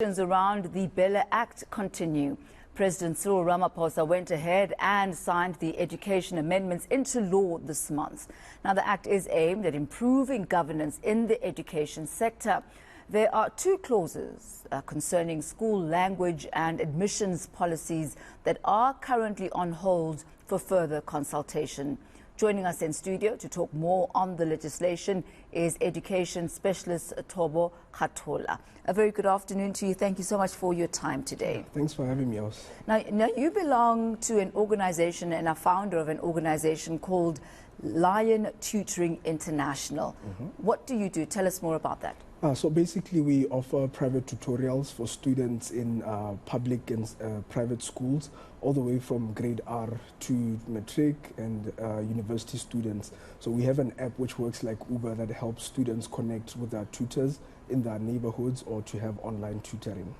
Around the BELA Act continue. President Cyril Ramaphosa went ahead and signed the education amendments into law this month. Now, the act is aimed at improving governance in the education sector. There are two clauses concerning school language and admissions policies that are currently on hold for further consultation. Joining us in studio to talk more on the legislation is education specialist Thobo Khathola. A very good afternoon to you. Thank you so much for your time today. Thanks for having me, Els. Now you belong to an organization and are founder of an organization called Lion Tutoring International. What do you do? Tell us more about that. So basically we offer private tutorials for students in public and private schools, all the way from grade R to matric and university students. So we have an app which works like Uber that helps students connect with their tutors in their neighborhoods or to have online tutoring.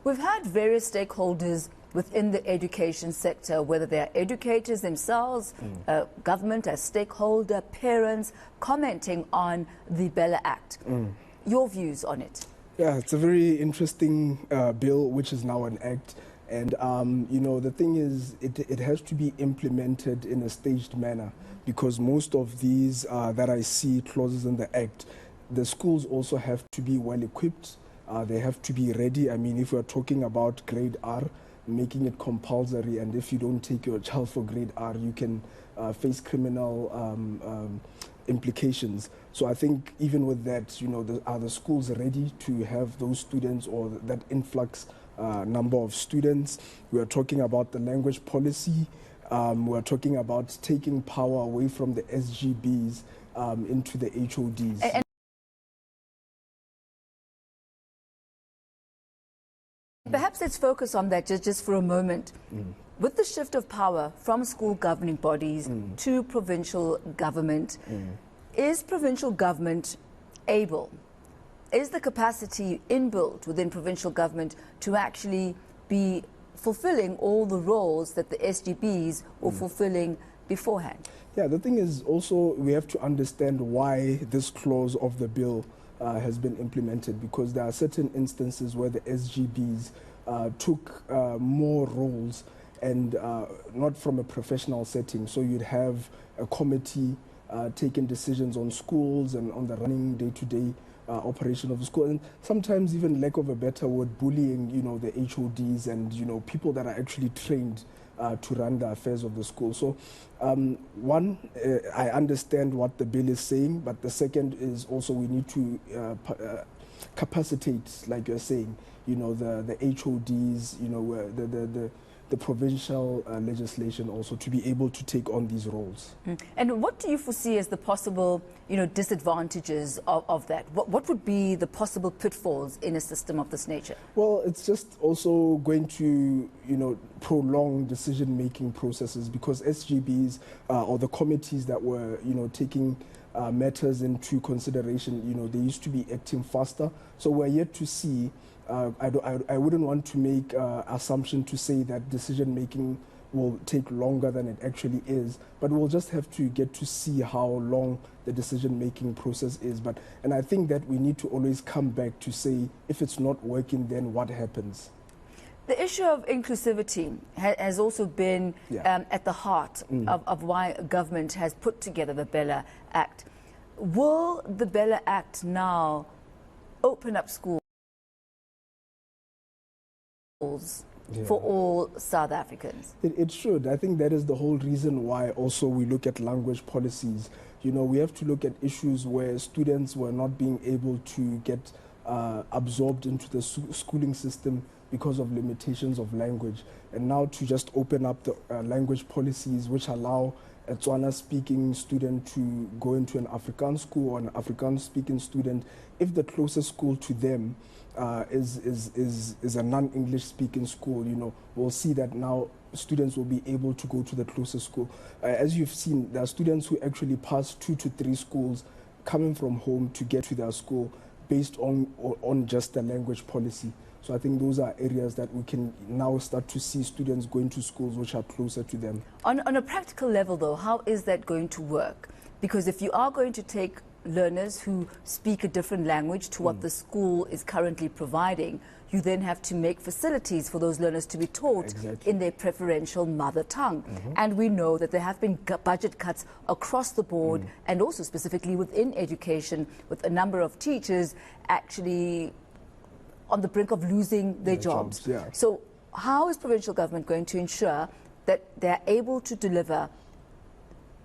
We've had various stakeholders within the education sector, whether they are educators themselves, government as stakeholder, parents, commenting on the BELA Act. Your views on it? Yeah, it's a very interesting bill, which is now an act. And, you know, the thing is, it has to be implemented in a staged manner, because most of these that I see clauses in the act, the schools also have to be well equipped. They have to be ready. I mean, if we're talking about grade R, making it compulsory, and if you don't take your child for grade R, you can face criminal implications. So I think even with that, you know, are the schools ready to have those students or that influx number of students? We are talking about the language policy. We are talking about taking power away from the SGBs into the HODs. Perhaps let's focus on that just for a moment. With the shift of power from school governing bodies to provincial government, is provincial government able, is the capacity inbuilt within provincial government to actually be fulfilling all the roles that the SGBs were fulfilling beforehand? Yeah, the thing is also we have to understand why this clause of the bill has been implemented, because there are certain instances where the SGBs took more roles and not from a professional setting. So you'd have a committee taking decisions on schools and on the running day-to-day operation of the school, and sometimes even, lack of a better word, bullying, you know, the HODs and, you know, people that are actually trained to run the affairs of the school. So one, I understand what the bill is saying, but the second is also we need to capacitate, like you're saying, you know, the HODs, you know, the provincial legislation also to be able to take on these roles. And what do you foresee as the possible, you know, disadvantages of that? What would be the possible pitfalls in a system of this nature? Well, it's just also going to, you know, prolong decision-making processes, because SGBs or the committees that were, you know, taking matters into consideration, you know, they used to be acting faster. So we're yet to see. I wouldn't want to make assumption to say that decision-making will take longer than it actually is, but we'll just have to get to see how long the decision-making process is. And I think that we need to always come back to say, if it's not working, then what happens? The issue of inclusivity has also been at the heart of why government has put together the BELA Act. Will the BELA Act now open up schools for all South Africans? It should. I think that is the whole reason why also we look at language policies. You know, we have to look at issues where students were not being able to get absorbed into the schooling system because of limitations of language. And now to just open up the language policies which allow a Tswana-speaking student to go into an Afrikaans school, or an Afrikaans-speaking student, if the closest school to them is a non-English speaking school, you know, we'll see that now students will be able to go to the closest school. As you've seen, there are students who actually pass 2 to 3 schools coming from home to get to their school based on just the language policy. So I think those are areas that we can now start to see students going to schools which are closer to them. On a practical level, though, how is that going to work? Because if you are going to take learners who speak a different language to what the school is currently providing, you then have to make facilities for those learners to be taught in their preferential mother tongue. And we know that there have been budget cuts across the board and also specifically within education, with a number of teachers actually on the brink of losing their jobs. So how is provincial government going to ensure that they're able to deliver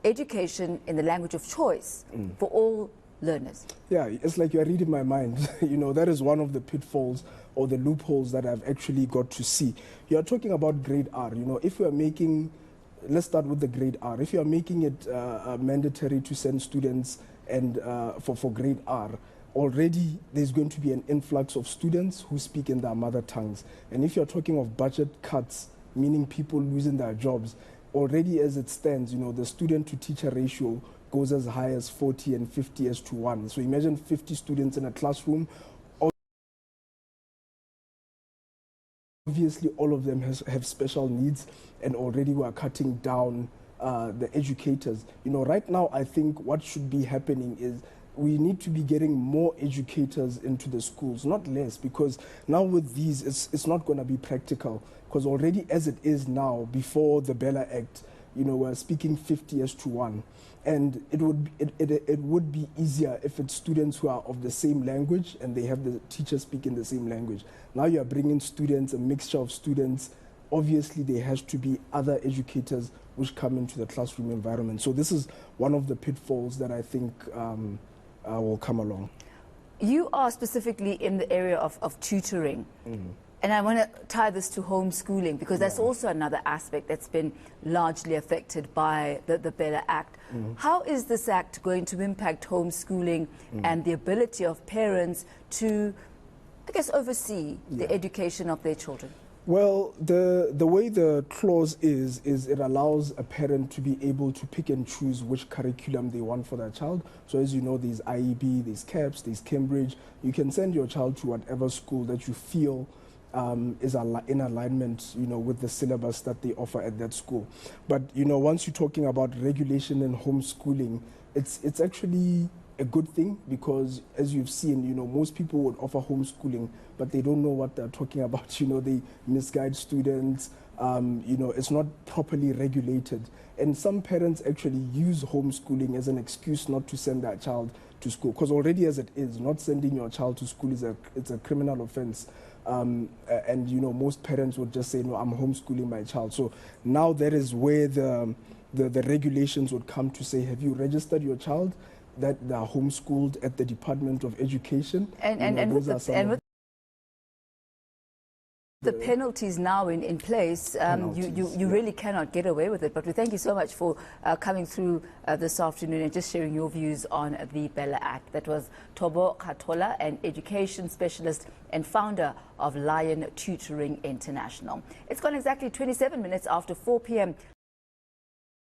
education in the language of choice for all learners? Yeah, it's like you're reading my mind. You know, that is one of the pitfalls or the loopholes that I've actually got to see. You're talking about grade R. You know, if we are making, let's start with the grade R. If you are making it mandatory to send students and for grade R, already there's going to be an influx of students who speak in their mother tongues. And if you're talking of budget cuts, meaning people losing their jobs, already as it stands, you know, the student to teacher ratio goes as high as 40 and 50 as to 1. So imagine 50 students in a classroom. Obviously, all of them have special needs, and already we are cutting down the educators. You know, right now, I think what should be happening is we need to be getting more educators into the schools, not less, because now with these, it's not going to be practical. Because already as it is now, before the BELA Act, you know, we're speaking 50 as to 1. And it would be easier if it's students who are of the same language and they have the teachers speaking the same language. Now you are bringing students, a mixture of students. Obviously, there has to be other educators which come into the classroom environment. So this is one of the pitfalls that I think will come along. You are specifically in the area of tutoring. And I want to tie this to homeschooling, because that's also another aspect that's been largely affected by the BELA Act. How is this act going to impact homeschooling and the ability of parents to, I guess, oversee the education of their children? Well, the way the clause is it allows a parent to be able to pick and choose which curriculum they want for their child. So as you know, there's IEB, there's CAPS, there's Cambridge. You can send your child to whatever school that you feel is in alignment, you know, with the syllabus that they offer at that school. But, you know, once you're talking about regulation and homeschooling, it's actually a good thing, because as you've seen, you know, most people would offer homeschooling, but they don't know what they're talking about. You know, they misguide students. You know, it's not properly regulated. And some parents actually use homeschooling as an excuse not to send their child to school, because already as it is, not sending your child to school it's a criminal offense. And, you know, most parents would just say, no, I'm homeschooling my child. So now that is where the regulations would come to say, have you registered your child that they are homeschooled at the Department of Education? And with the penalties now in place, you really cannot get away with it. But we thank you so much for coming through this afternoon and just sharing your views on the BELA Act. That was Thobo Khathola, an education specialist and founder of Lion Tutoring International. It's gone exactly 27 minutes after 4 p.m.